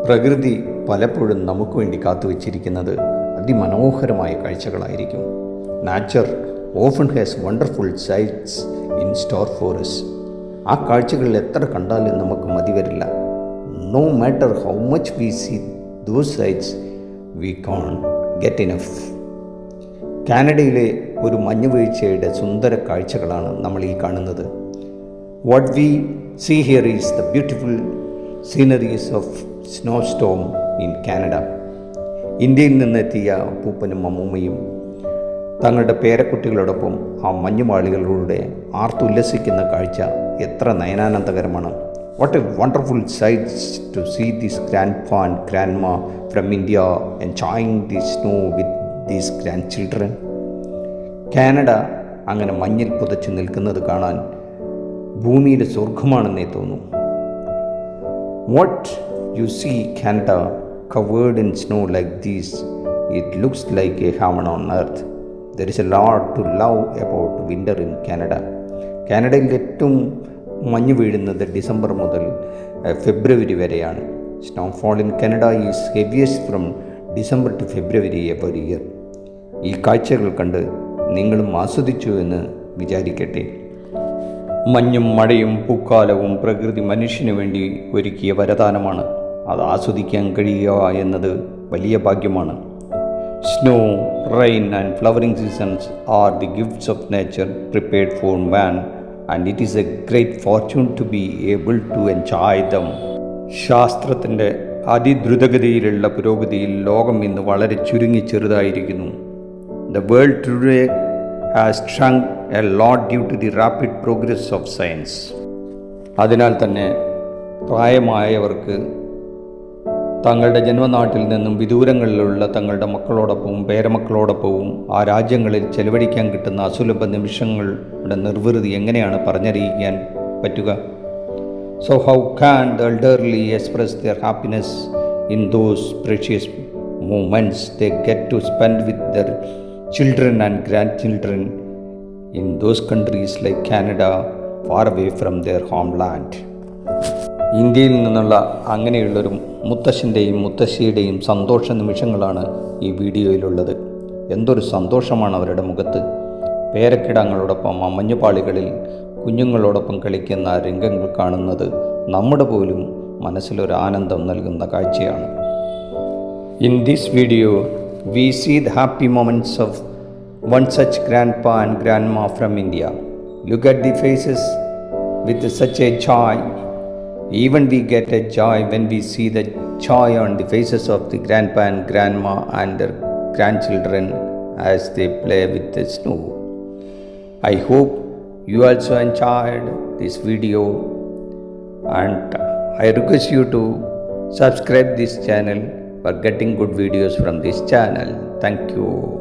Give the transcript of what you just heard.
പ്രകൃതി പലപ്പോഴും നമുക്ക് വേണ്ടി കാത്തുവച്ചിരിക്കുന്നത് അതിമനോഹരമായ കാഴ്ചകളായിരിക്കും. Nature often has wonderful sights in store for us. ആ കാഴ്ചകളിൽ എത്ര കണ്ടാലും നമുക്ക് മതി വരില്ല. No matter how much we see those sights, we can't get enough. കാനഡയിലെ ഒരു മഞ്ഞുവീഴ്ചയുടെ സുന്ദര കാഴ്ചകളാണ് നമ്മൾ ഈ കാണുന്നത്. What we see here is the beautiful sceneries of snow storm in Canada. ഇന്ത്യയിൽ നിന്നെത്തിയ അപ്പൂപ്പനും അമ്മൂമ്മയും തങ്ങളുടെ പേരക്കുട്ടികളോടൊപ്പം ആ മഞ്ഞുമാളികളിലൂടെ ആർത്തുല്ലസിക്കുന്ന കാഴ്ച എത്ര നയനാനന്ദകരമാണ്. What a wonderful sights to see this grandpa and grandma from India enjoying the snow with these grand children. Canada അങ്ങനെ മഞ്ഞിൽ പുതച്ചു നിൽക്കുന്നത് കാണാൻ ഭൂമിയിലെ സ്വർഗമാണെന്നേ തോന്നും. What you see Canada covered in snow like this, it looks like a heaven on earth. There is a lot to love about winter in Canada. കാനഡയിൽ ഏറ്റവും മഞ്ഞ് വീഴുന്നത് ഡിസംബർ മുതൽ ഫെബ്രുവരി വരെയാണ്. Snowfall in Canada is heaviest from December two February every year. ഈ കാഴ്ചകൾ കണ്ട് നിങ്ങളും ആസ്വദിച്ചു എന്ന് വിചാരിക്കട്ടെ. മഞ്ഞും മഴയും പൂക്കാലവും പ്രകൃതി മനുഷ്യന് വേണ്ടി ഒരുക്കിയ വരദാനമാണ്. അത് ആസ്വദിക്കാൻ കഴിയുക എന്നത് വലിയ ഭാഗ്യമാണ്. Snow, rain and flowering seasons are the gifts of nature prepared for man and it is a great fortune to be able to enjoy them. ശാസ്ത്രത്തിൻ്റെ അതിദ്രുതഗതിയിലുള്ള പുരോഗതിയിൽ ലോകം ഇന്ന് വളരെ ചുരുങ്ങി ചെറുതായിരിക്കുന്നു. The world today has shrunk a lot due to the rapid progress of science. അതിനാൽ തന്നെ പ്രായമായവർക്ക് തങ്ങളുടെ ജന്മനാട്ടിൽ നിന്നും വിദൂരങ്ങളിലുള്ള തങ്ങളുടെ മക്കളോടൊപ്പവും പേരമക്കളോടൊപ്പവും ആ രാജ്യങ്ങളിൽ ചെലവഴിക്കാൻ കിട്ടുന്ന അസുലഭ നിമിഷങ്ങളുടെ നിർവൃതി എങ്ങനെയാണ് പറഞ്ഞറിയിക്കാൻ പറ്റുക? So how can the elderly express their happiness in those precious moments they get to spend with their children and grandchildren in those countries like Canada, far away from their homeland? ഇന്ത്യയിൽ നിന്നുള്ള അങ്ങനെയുള്ളൊരു മുത്തശ്ശൻ്റെയും മുത്തശ്ശിയുടെയും സന്തോഷ നിമിഷങ്ങളാണ് ഈ വീഡിയോയിലുള്ളത്. എന്തൊരു സന്തോഷമാണ് അവരുടെ മുഖത്ത്. പേരക്കിടാങ്ങളോടൊപ്പം ആ മഞ്ഞുപാളികളിൽ കുഞ്ഞുങ്ങളോടൊപ്പം കളിക്കുന്ന രംഗങ്ങൾ കാണുന്നത് നമ്മുടെ പോലും മനസ്സിലൊരു ആനന്ദം നൽകുന്ന കാഴ്ചയാണ്. In this video, we see the happy moments of one such grandpa and grandma from India. Look at the faces with such a joy. Even we get a joy when we see the joy on the faces of the grandpa and grandma and their grandchildren as they play with the snow. I hope you also enjoyed this video, and I request you to subscribe this channel for getting good videos from this channel. Thank you.